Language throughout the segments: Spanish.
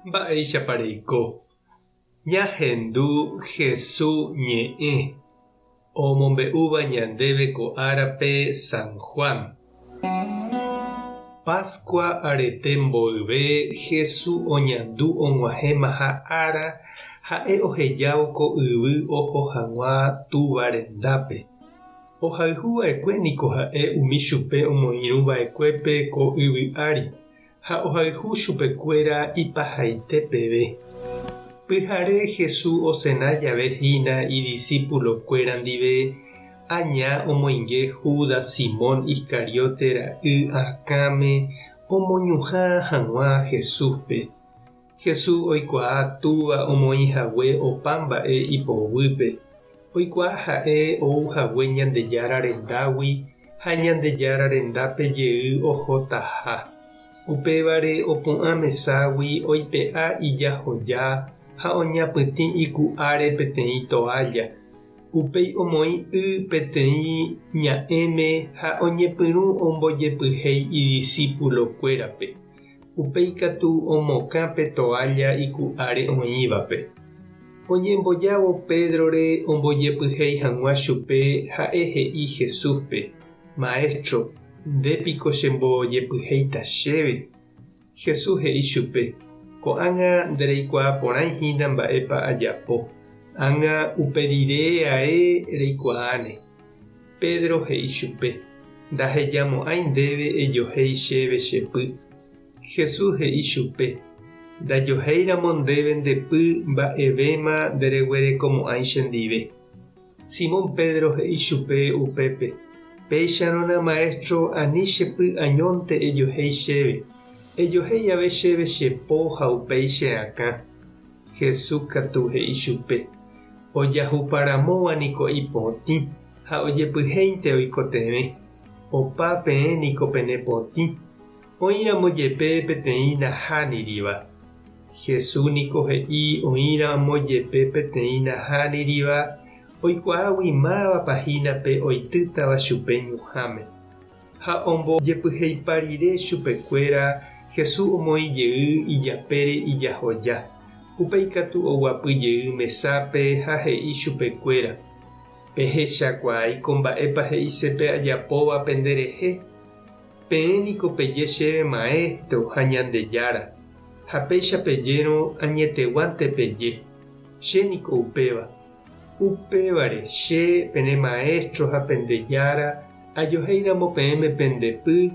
Mba'eichapareiko. Ñahendu Jesús ñe'ẽ omombe'úva ñandéve ko árape San Juan. Pascua arete mboyve Jesús oñandu og̃uahẽmaha ára ha'e ohejávo ko yvy oho hag̃ua tuvarendápe. Ohayhuva'ekue niko ha'e umi chupe omoirũva'ekuépe ko yvy ári ha ohayhu chupekuéra ipahaite peve. Pyhare Jesús osẽna jave hína idiscípulokuéra ndive aña omoinge Judas Simón Iscariote ra'y akãme omoñuhã hag̃ua Jesúspe. Jesús oikuaa túva omoĩhague opa mba'e ipovýpe. Oikuaa ha'e ouhague Ñandejára rendágui ha Ñandejára rendápe jey ohotaha. Upévare opu'ã meságui oipe'a ijahoja ha oñapytĩ iku'áre peteĩ toalla. Upéi omoĩ y peteĩ ña'ẽme ha oñepyrũ ombojepyhéi idiscípulokuérape. Upéi katu omokãpe toalla iku'áre oĩvape. Oñembojávo Pedrore ombojepyhéi hag̃ua chupe ha'e he'i Jesúspe: Maestro, ndépiko chembojepyhéita chéve. Jesús he'i chupe: Ko'ág̃a ndereikuaa porãihína mba'épa ajapo. Ág̃a upe rire ae reikuaáne. Pedro he'i chupe: Ndahejamo'ãi ndéve ejohéi chéve chepy. Jesús he'i chupe: Ndajohéiramo ndéve ndepy mba'evéma ndereguerekomo'ãi chendive. Simón Pedro he'i chupe upépe: Péicharõna Maestro, ani chepy añónte ejohéi chéve. Ejohéi ave chéve chepo ha upéi cheakã. Jesús katu he'i chupe: Ojahuparamóva niko ipotĩ ha ojepyhéinte oikotevẽ. Opa peẽ niko penepotĩ. Oĩramo jepe peteĩ nahániriva. Jesús niko he'i oĩramo jepe peteĩ nahániriva oikuaágui máva pahínape oitýtava chupe ñuhãme. Ha ombojepyhéipa rire chupekuéra Jesús omoĩ jey ijapére ijahoja. Upéi katu oguapyjey mesápe ha he'i chupekuéra: Pehechakuaáiko mba'épa he'isépe ajapóva penderehe. Peẽ niko peje chéve Maestro ha Ñandejára. Ha péicha pejérõ añeteguánte peje. Che niko upéva. Upévare che pene Maestro ha Pendejára ajohéiramo peẽme pendepy,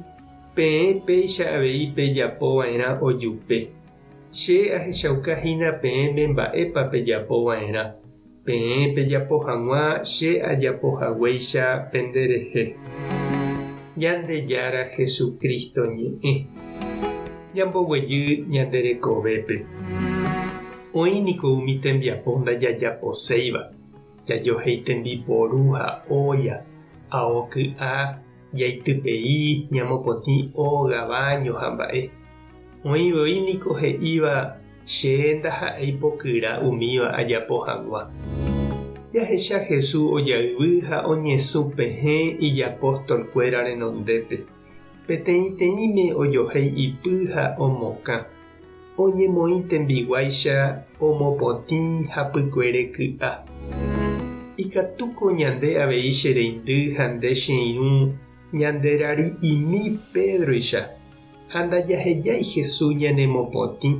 peẽ péicha avei pejapova'erã ojupe. Che ahechaukahína peẽme mba'épa pejapova'erã. Peẽ pejapo hag̃ua che ajapohaguéicha penderehe. Ñandejára Jesucristo ñe'ẽ. Ñamboguejy ñande rekovépe. Oĩ niko umi tembiapo ndajajaposéiva. Jajohéi tembiporu ha ója, aoky'a, jaitypei, ñamopotĩ óga ha mba'e. Oĩvoi niko he'íva che ndaha'éi pokyra umíva ajapo hag̃ua. Jahecha Jesús ojayvy ha oñesũ pehẽ ijapóstolkuéra renondépe. Peteĩteĩme ojohéi ipy ha omokã. Oñemoĩ tembiguáicha omopotĩ hapykuére ky'a. Ikatúko ñande avei che reindy ha nde che irũ ñanderari'imi Pedroicha. Ha ndajahejái Jesús ñanemopotĩ,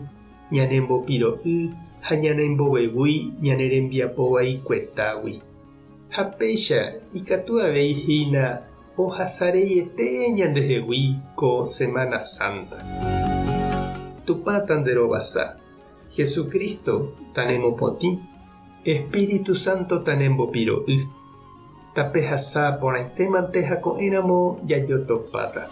ñanembopiro'y ha ñanembovevúi ñane rembiapovai kuetágui. Ha péicha ikatu avei hína ohasareiete ñandehegui ko Semana Santa. Tupãta nderovasa. Jesucristo tanemopotĩ. Espíritu Santo tanembopiro'y. Tapehasa porãitémante ha ko'ẽramo jajotopáta.